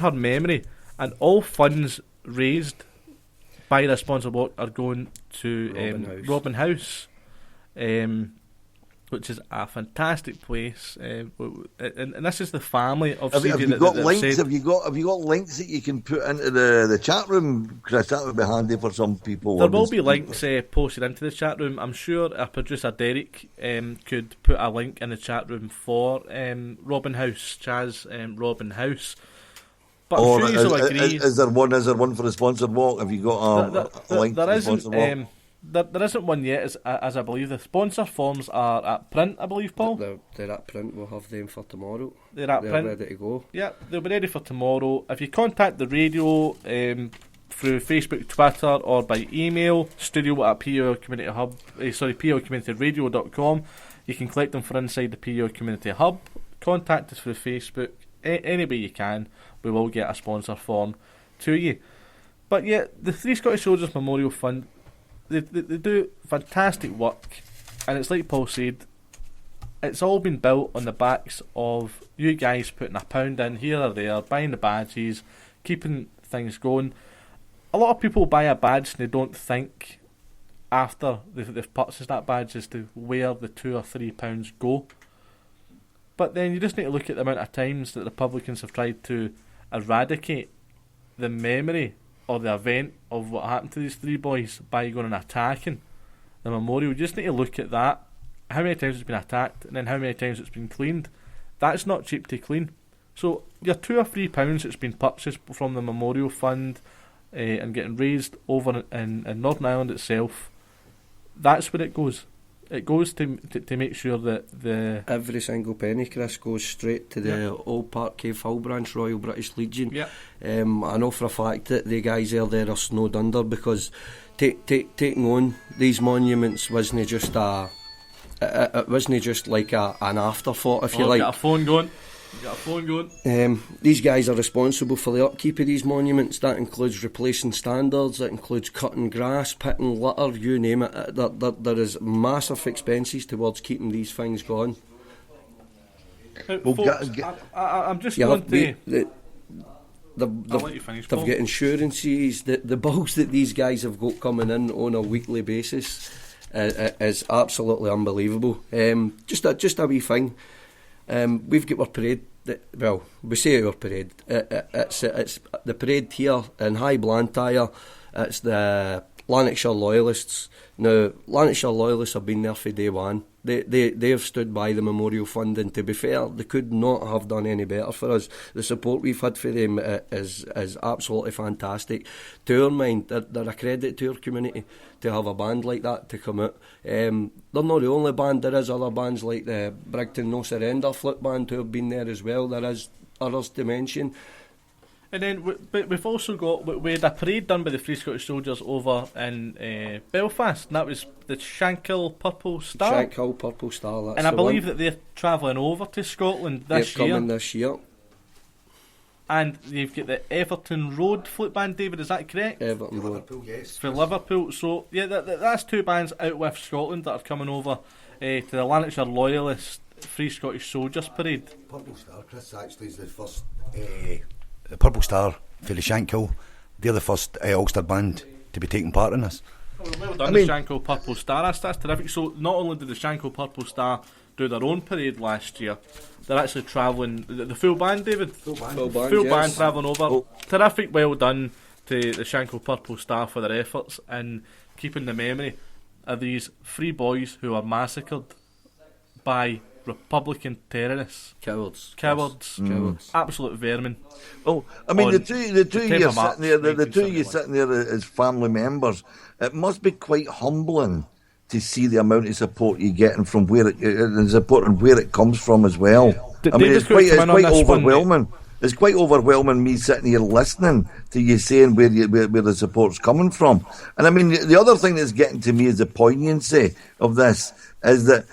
her memory, and all funds raised by the sponsored walk are going to Robin House, which is a fantastic place, and this is the family of. Have you got links? Have you got links that you can put into the chat room, Chris? That would be handy for some people. There will be links posted into the chat room. I'm sure our producer Derek could put a link in the chat room for Robin House, Chaz Robin House. But I'm sure you'll agree. Is there one for the sponsored walk? Have you got a link for the sponsored walk? There isn't one yet, as I believe. The sponsor forms are at print, I believe, Paul. They're at print. We'll have them for tomorrow. They're print. Ready to go. Yeah, they'll be ready for tomorrow. If you contact the radio through Facebook, Twitter, or by email, studio@POCommunityRadio.com, you can collect them for inside the PO Community Hub. Contact us through Facebook. Any way you can, we will get a sponsor form to you. But yeah, the Three Scottish Soldiers Memorial Fund, They do fantastic work, and it's like Paul said, it's all been built on the backs of you guys putting £1 in here or there, buying the badges, keeping things going. A lot of people buy a badge and they don't think after they've purchased that badge as to where the £2 or £3 go. But then you just need to look at the amount of times that Republicans have tried to eradicate the memory or the event of what happened to these three boys by going and attacking the memorial. You just need to look at that, how many times it's been attacked, and then how many times it's been cleaned. That's not cheap to clean. So your £2 or £3 that's been purchased from the memorial fund and getting raised over in Northern Ireland itself, that's where it goes. It goes to make sure that every single penny, Chris, goes straight to the Old Park Cave Hill branch, Royal British Legion. Yeah. I know for a fact that the guys there are snowed under because taking on these monuments wasn't just it wasn't just like an afterthought, if you like. Got a phone going. These guys are responsible for the upkeep of these monuments. That includes replacing standards, that includes cutting grass, picking litter, you name it. There is massive expenses towards keeping these things going. Folks, I'm just going to... I'll let you finish, Paul. They've got insurances. The bills that these guys have got coming in on a weekly basis is absolutely unbelievable. Just a wee thing. We've got our parade. We say our parade. It's the parade here in High Blantyre. It's the Lanarkshire Loyalists. Now, Lanarkshire Loyalists have been there for day one. They have stood by the Memorial Fund, and to be fair, they could not have done any better for us. The support we've had for them is absolutely fantastic. To our mind, they're a credit to our community to have a band like that to come out. They're not the only band. There is other bands like the Brigton No Surrender Flute Band who have been there as well. There is others to mention. And then we've also got, we had a parade done by the Free Scottish Soldiers over in Belfast, and that was the Shankill Purple Star. Shankill Purple Star, that's and I believe that they're travelling over to Scotland this year. Coming this year. And you've got the Everton Road Flute Band, David, is that correct? Everton Road. Liverpool, yes. For Liverpool. So, yeah, that's two bands out with Scotland that are coming over to the Lanarkshire Loyalist Free Scottish Soldiers Parade. Purple Star, Chris, actually is the first... the Purple Star for the Shankill, they're the first Ulster band to be taking part in this. Well done, the Shankill Purple Star. That's terrific. So not only did the Shankill Purple Star do their own parade last year, they're actually travelling, the full band, David? Full band travelling over. Oh. Terrific, well done to the Shankill Purple Star for their efforts in keeping the memory of these three boys who were massacred by Republican terrorists, cowards, absolute vermin. Well, I mean, the two you're sitting there, the two you sitting there as family members, it must be quite humbling to see the amount of support you're getting from where it comes from as well. I mean, it's quite overwhelming. It's quite overwhelming me sitting here listening to you saying where the support's coming from. And I mean, the other thing that's getting to me is the poignancy of this is that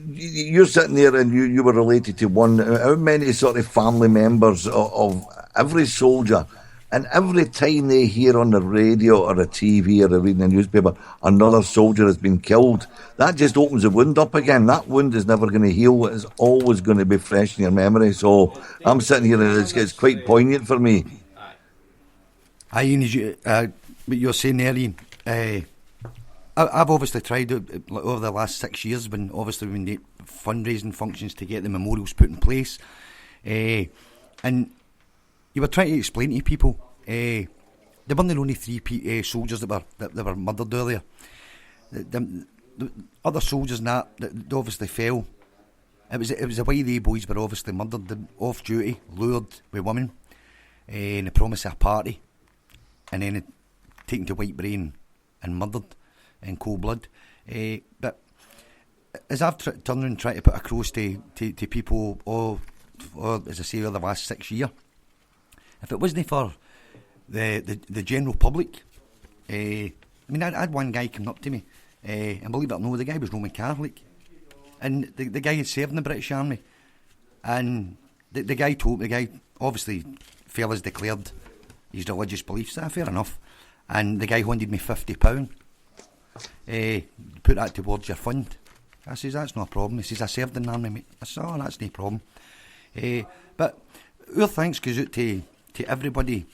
you're sitting there and you were related to one. How many sort of family members of every soldier And every time they hear on the radio or the TV or they read in the newspaper, another soldier has been killed, that just opens the wound up again. That wound is never going to heal. It's always going to be fresh in your memory. So I'm sitting here and it's quite poignant for me. What you're saying there, Ian, I've obviously tried over the last 6 years when the fundraising functions to get the memorials put in place, and you were trying to explain to people there weren't only 3 soldiers that were murdered earlier. The other soldiers and that obviously fell. It was the way they boys were obviously murdered off duty, lured with women, in the promise of a party, and then taken to White Brain and murdered in cold blood. But as I've turned and tried to put across to people, or as I say, over the last 6 years, if it wasn't for the general public, I had one guy come up to me, and believe it or not, the guy was Roman Catholic, and the guy had served in the British Army, and the guy obviously fellas declared his religious beliefs. Fair enough. And the guy handed me £50. Put that towards your fund. I says, that's no problem. He says, I served in the army, mate. I said, oh, that's no problem. But our thanks goes out to everybody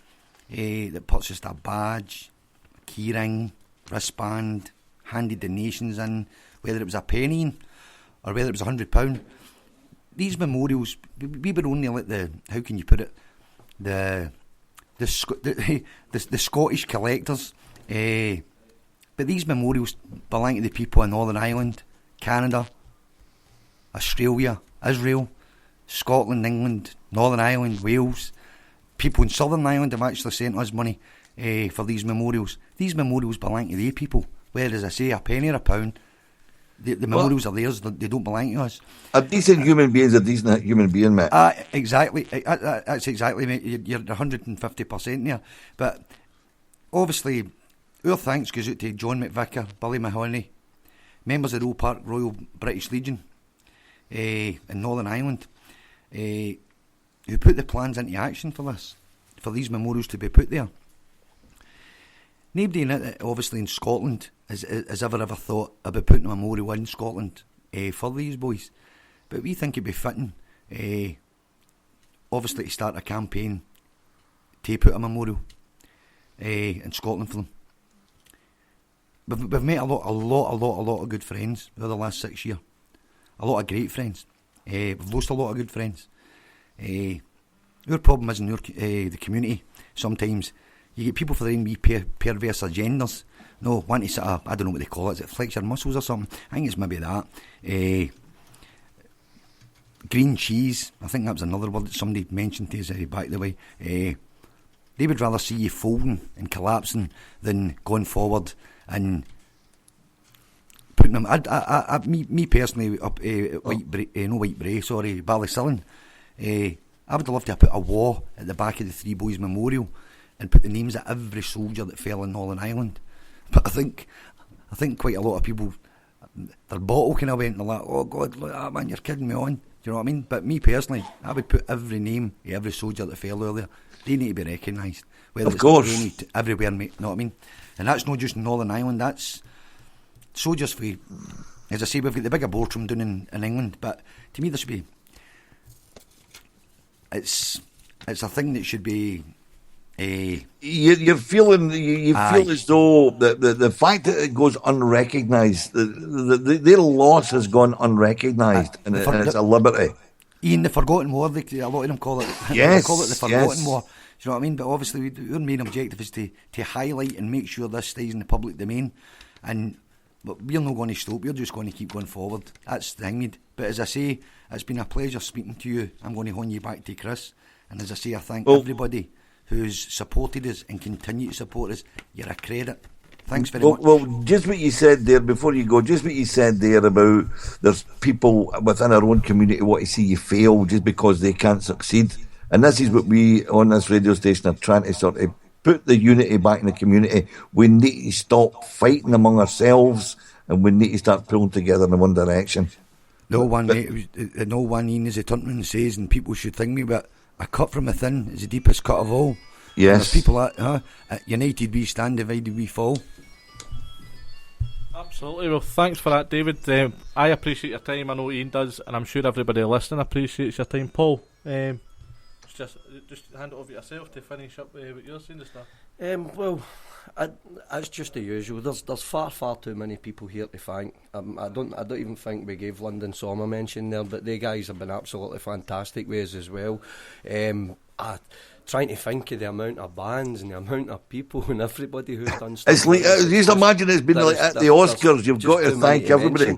that purchased a badge, a key ring, wristband, handed donations in, whether it was a penny or whether it was £100. These memorials, we were only like how can you put it, the Scottish collectors, but these memorials belong to the people in Northern Ireland, Canada, Australia, Israel, Scotland, England, Northern Ireland, Wales. People in Southern Ireland have actually sent us money for these memorials. These memorials belong to the people, whether, as I say, a penny or a pound. The memorials are theirs, they don't belong to us. A decent human being is a decent human being, mate. Exactly. That's exactly, mate. You're 150% there. But obviously, our thanks goes out to John McVicker, Billy Mahoney, members of the Old Park Royal British Legion in Northern Ireland, who put the plans into action for these memorials to be put there. Nobody obviously in Scotland has ever thought about putting a memorial in Scotland for these boys. But we think it'd be fitting, obviously, to start a campaign to put a memorial in Scotland for them. We've met a lot of good friends over the last 6 years. A lot of great friends. We've lost a lot of good friends. Our problem is in the community. Sometimes you get people for their own wee perverse agendas. No, want to sort of, I don't know what they call it. Is it flex your muscles or something? I think it's maybe that. Green cheese. I think that was another word that somebody mentioned to us back the way. They would rather see you folding and collapsing than going forward and putting them. Me personally, up Ballysillan. I would love to put a wall at the back of the Three Boys Memorial and put the names of every soldier that fell in Northern Ireland. But I think quite a lot of people, their bottle kind of went and they're like, oh God, look at that, man, you're kidding me on. Do you know what I mean? But me personally, I would put every name of every soldier that fell earlier. They need to be recognised. Of course. Everywhere, mate, you know what I mean? And that's not just in Northern Ireland, that's soldiers for, as I say, we've got the bigger boardroom down in England, but to me there should be, it's a thing that should be. You're feeling, you feel as though the fact that it goes unrecognised, their loss has gone unrecognised, and it's a liberty. Ian, the Forgotten War, a lot of them call it. Yes, they call it the Forgotten War. Do you know what I mean? But obviously, our main objective is to highlight and make sure this stays in the public domain. But we're not going to stop. We're just going to keep going forward. That's the thing. But as I say, it's been a pleasure speaking to you. I'm going to hand you back to Chris. And as I say, I thank everybody who's supported us and continue to support us. You're a credit. Thanks very much. Well, just what you said there, before you go, just what you said there about there's people within our own community who want to see you fail just because they can't succeed. And this is what we on this radio station are trying to sort of put the unity back in the community. We need to stop fighting among ourselves and we need to start pulling together in one direction. No one, Ian, as a Tuntman says, and people should think me, but a cut from within is the deepest cut of all. Yes. People at United we stand, divided we fall. Absolutely. Well, thanks for that, David. I appreciate your time. I know Ian does, and I'm sure everybody listening appreciates your time. Paul, just hand it over to yourself to finish up what you're saying just now. Well, it's just the usual. There's far too many people here to thank. I don't even think we gave London Som a mention there, but they guys have been absolutely fantastic with us as well. Trying to think of the amount of bands and the amount of people and everybody who's done stuff. It's like, just imagine it's been like at the Oscars. You've got to thank everybody.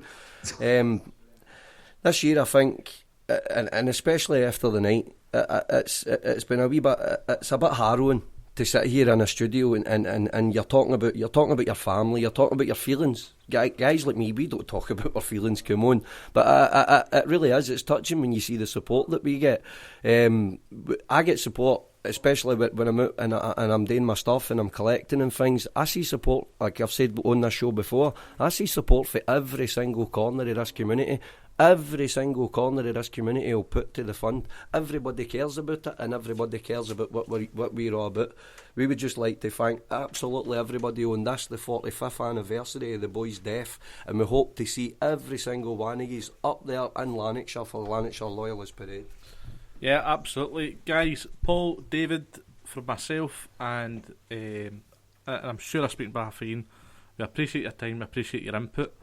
This year, I think, and especially after the night, it's been a wee bit. It's a bit harrowing to sit here in a studio and you're talking about your family, you're talking about your feelings. Guys like me, we don't talk about our feelings. Come on, but it really is. It's touching when you see the support that we get. I get support, especially when I'm out and I'm doing my stuff and I'm collecting and things. I see support, like I've said on this show before. I see support for every single corner of this community. Every single corner of this community will put to the fund. Everybody cares about it, and everybody cares about what we're all about. We would just like to thank absolutely everybody on this, the 45th anniversary of the boys' death, and we hope to see every single one of you up there in Lanarkshire for the Lanarkshire Loyalist Parade. Yeah, absolutely. Guys, Paul, David, from myself, and I'm sure I speak on behalf of Ian, we appreciate your time, we appreciate your input,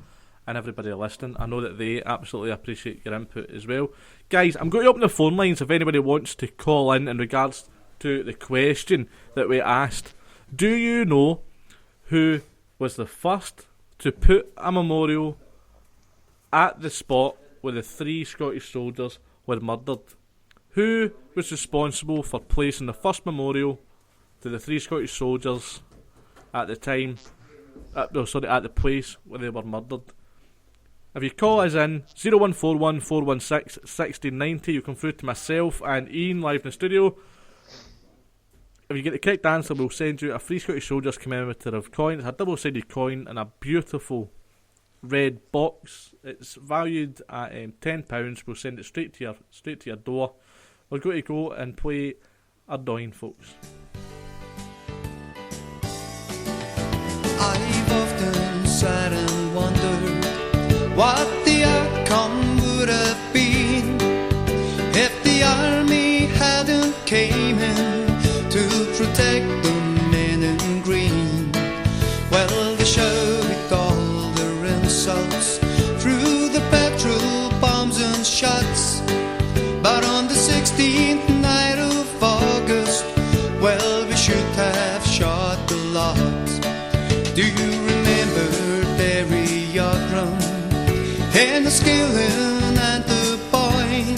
and everybody listening. I know that they absolutely appreciate your input as well. Guys, I'm going to open the phone lines if anybody wants to call in regards to the question that we asked. Do you know who was the first to put a memorial at the spot where the 3 Scottish soldiers were murdered? Who was responsible for placing the first memorial to the 3 Scottish soldiers at the time, at the place where they were murdered? If you call us in 0141 416 1690, you come through to myself and Ian live in the studio. If you get the correct answer, we'll send you a 3 Scottish Soldiers commemorative coin. It's a double-sided coin in a beautiful red box. It's valued at £10. We'll send it straight to your door. We're going to go and play Ardoin, folks. I've often sat and wondered what the outcome would have been if the army hadn't came in to protect the men in green. Well, they shouted all their insults through the petrol bombs and shots, but on the 16th night of August, well, we should have shot the lot. Do you remember Barry Yodrum and the Skillen and the Boyne?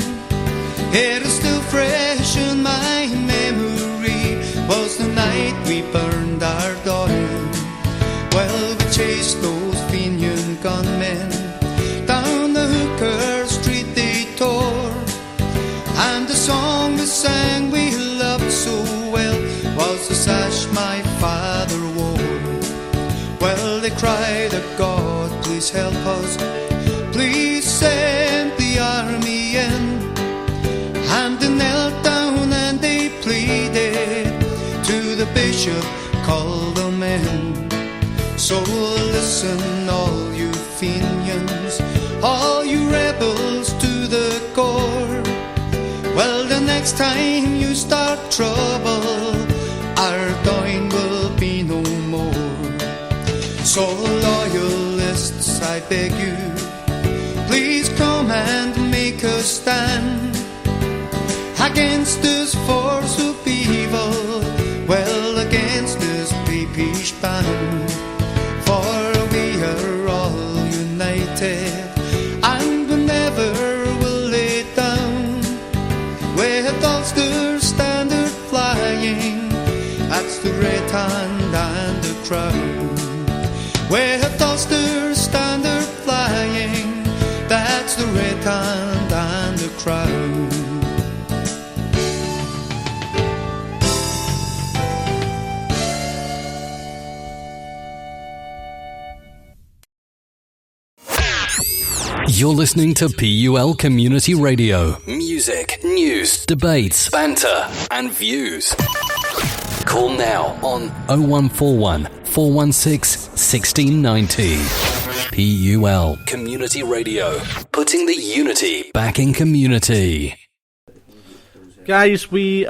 It is still fresh in my memory, was the night we burned our Doyle. Well, we chased those Fenian gunmen down the Hooker Street they tore, and the song we sang we loved so well was the sash my father wore. Well, they cried to God, please help us, please send the army in. And they knelt down and they pleaded to the bishop, call them in. So listen, all you Fenians, all you rebels to the core. Well, the next time you start trouble, Ardoin will be no more. So loyalists, I beg you, please come and make a stand against this force of evil, well, against this Papish band. For we are all united, and we never will lay down. With Ulster standard flying, that's the red hand and the crown. With Ulster standard flying, that's the red hand and the crown. You're listening to PUL Community Radio. Music, news, debates, banter, and views. Call now on 0141 416 1690. PUL Community Radio, putting the unity back in community. Guys, we're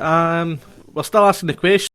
still asking the question.